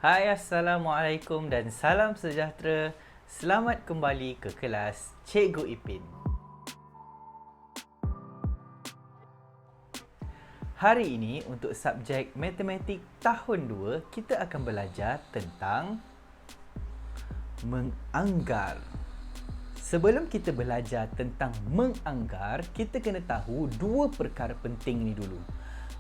Hai, Assalamualaikum dan salam sejahtera. Selamat kembali ke kelas Cikgu Ipin. Hari ini untuk subjek Matematik tahun 2, kita akan belajar tentang menganggar. Sebelum kita belajar tentang menganggar, kita kena tahu dua perkara penting ni dulu.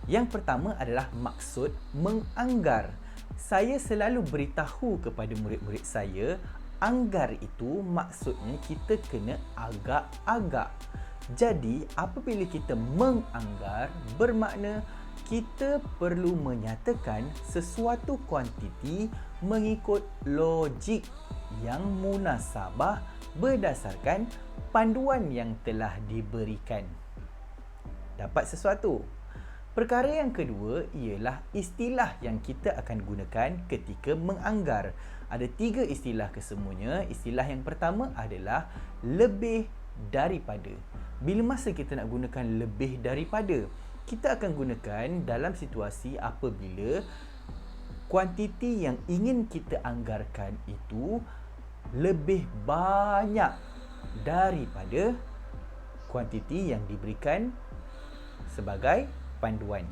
Yang pertama adalah maksud menganggar. Saya selalu beritahu kepada murid-murid saya, anggar itu maksudnya kita kena agak-agak. Jadi, apabila kita menganggar, bermakna kita perlu menyatakan sesuatu kuantiti mengikut logik yang munasabah berdasarkan panduan yang telah diberikan. Dapat sesuatu? Perkara yang kedua ialah istilah yang kita akan gunakan ketika menganggar. Ada 3 istilah kesemuanya. Istilah yang pertama adalah lebih daripada. Bila masa kita nak gunakan lebih daripada, kita akan gunakan dalam situasi apabila kuantiti yang ingin kita anggarkan itu lebih banyak daripada kuantiti yang diberikan sebagai panduan.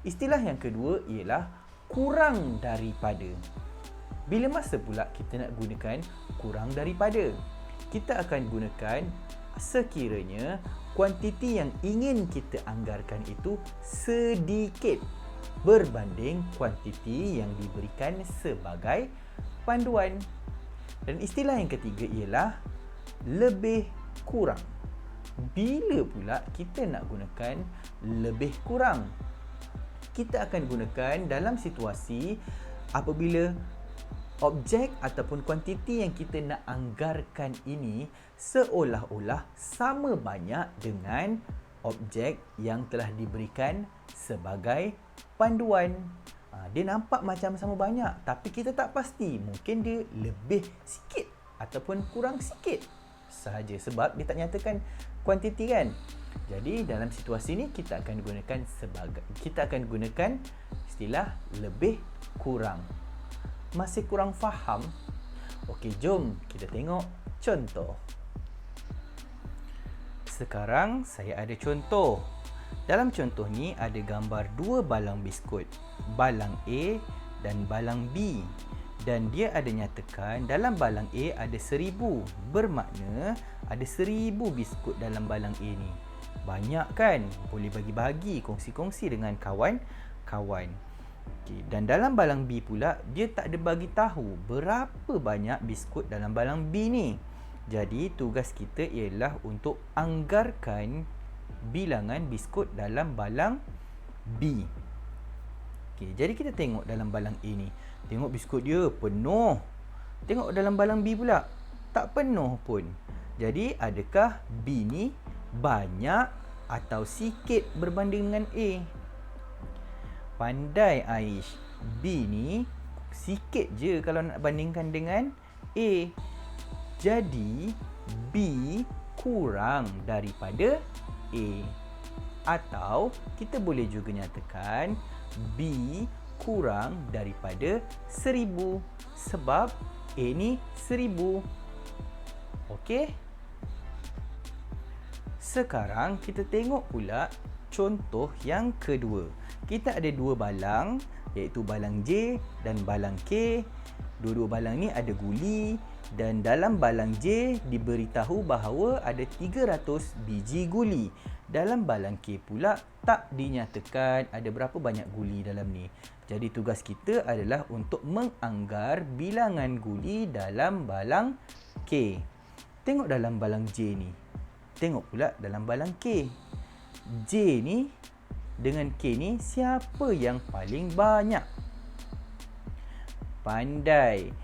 Istilah yang kedua ialah kurang daripada. Bila masa pula kita nak gunakan kurang daripada? Kita akan gunakan sekiranya kuantiti yang ingin kita anggarkan itu sedikit berbanding kuantiti yang diberikan sebagai panduan. Dan istilah yang ketiga ialah lebih kurang. Bila pula kita nak gunakan lebih kurang? Kita akan gunakan dalam situasi apabila objek ataupun kuantiti yang kita nak anggarkan ini seolah-olah sama banyak dengan objek yang telah diberikan sebagai panduan. Dia nampak macam sama banyak, tapi kita tak pasti. Mungkin dia lebih sikit ataupun kurang sikit sahaja sebab dia tak nyatakan kuantiti kan. Jadi dalam situasi ni kita akan gunakan istilah lebih kurang. Masih kurang faham? Okey, jom kita tengok contoh. Sekarang saya ada contoh. Dalam contoh ni ada gambar 2 balang biskut, balang A dan balang B. Dan dia ada nyatakan dalam balang A ada 1000, bermakna ada 1000 biskut dalam balang A ni. Banyak kan? Boleh bagi-bagi, kongsi-kongsi dengan kawan-kawan. Okay. Dan dalam balang B pula, dia tak ada bagi tahu berapa banyak biskut dalam balang B ni. Jadi, tugas kita ialah untuk anggarkan bilangan biskut dalam balang B. Okay. Jadi, kita tengok dalam balang A ni. Tengok biskut dia penuh. Tengok dalam balang B pula, tak penuh pun. Jadi, adakah B ni banyak atau sikit berbanding dengan A? Pandai Aish, B ni sikit je kalau nak bandingkan dengan A. Jadi, B kurang daripada A. Atau kita boleh juga nyatakan B kurang daripada 1000 sebab A ni 1000. Okey? Sekarang kita tengok pula contoh yang kedua. Kita ada 2 balang, iaitu balang J dan balang K. Dua-dua balang ni ada guli dan dalam balang J diberitahu bahawa ada 300 biji guli. Dalam balang K pula tak dinyatakan ada berapa banyak guli dalam ni. Jadi tugas kita adalah untuk menganggar bilangan guli dalam balang K. Tengok dalam balang J ni. Tengok pula dalam balang K. J ni dengan K ni siapa yang paling banyak? Pandai.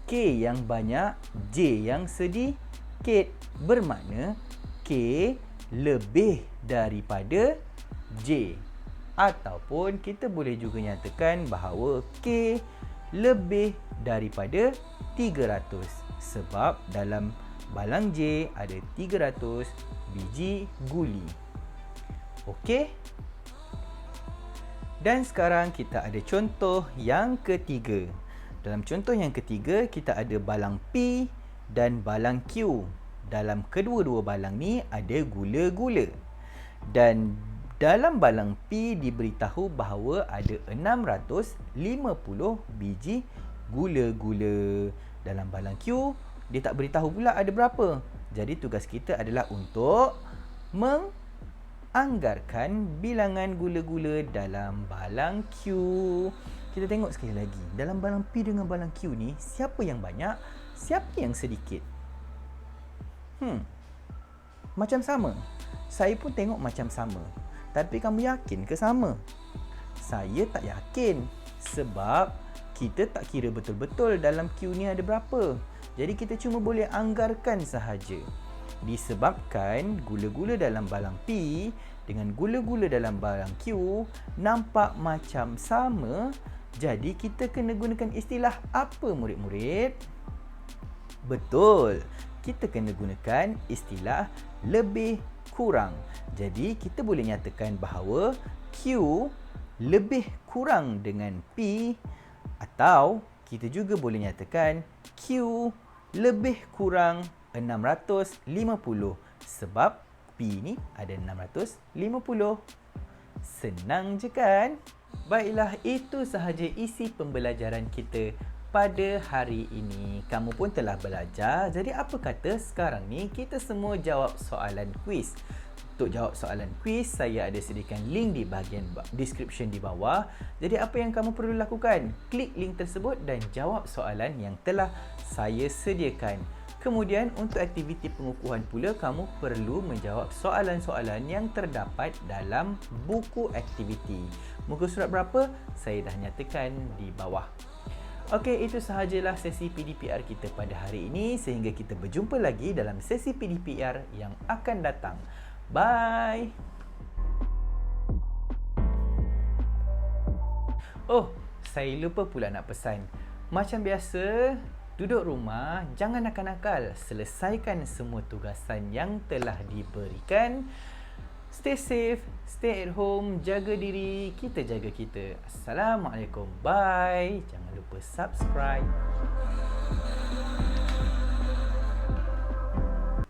K yang banyak, J yang sedikit. Bermakna K lebih daripada J. Ataupun kita boleh juga nyatakan bahawa K lebih daripada 300 sebab dalam balang J ada 300 biji guli. Okey? Dan sekarang kita ada contoh yang ketiga. Dalam contoh yang ketiga, kita ada balang P dan balang Q. Dalam kedua-dua balang ni ada gula-gula. Dan dalam balang P diberitahu bahawa ada 650 biji gula-gula. Dalam balang Q, dia tak beritahu pula ada berapa. Jadi tugas kita adalah untuk anggarkan bilangan gula-gula dalam balang Q. Kita tengok sekali lagi. Dalam balang P dengan balang Q ni, siapa yang banyak, siapa yang sedikit? Macam sama. Saya pun tengok macam sama. Tapi kamu yakin ke sama? Saya tak yakin. Sebab kita tak kira betul-betul dalam Q ni ada berapa. Jadi kita cuma boleh anggarkan sahaja. Disebabkan gula-gula dalam balang P dengan gula-gula dalam balang Q nampak macam sama, jadi kita kena gunakan istilah apa murid-murid? Betul, kita kena gunakan istilah lebih kurang. Jadi kita boleh nyatakan bahawa Q lebih kurang dengan P, atau kita juga boleh nyatakan Q lebih kurang 650 sebab P ni ada 650. Senang je kan? Baiklah, itu sahaja isi pembelajaran kita pada hari ini. Kamu pun telah belajar. Jadi apa kata sekarang ni kita semua jawab soalan kuis. Untuk jawab soalan kuis, saya ada sediakan link di bahagian description di bawah. Jadi apa yang kamu perlu lakukan? Klik link tersebut dan jawab soalan yang telah saya sediakan. Kemudian untuk aktiviti pengukuhan pula, kamu perlu menjawab soalan-soalan yang terdapat dalam buku aktiviti. Muka surat berapa? Saya dah nyatakan di bawah. Okey, itu sahajalah sesi PDPR kita pada hari ini. Sehingga kita berjumpa lagi dalam sesi PDPR yang akan datang. Bye! Oh, saya lupa pula nak pesan. Macam biasa, duduk rumah, jangan nakal-nakal. Selesaikan semua tugasan yang telah diberikan. Stay safe, stay at home, jaga diri, kita jaga kita. Assalamualaikum, bye. Jangan lupa subscribe.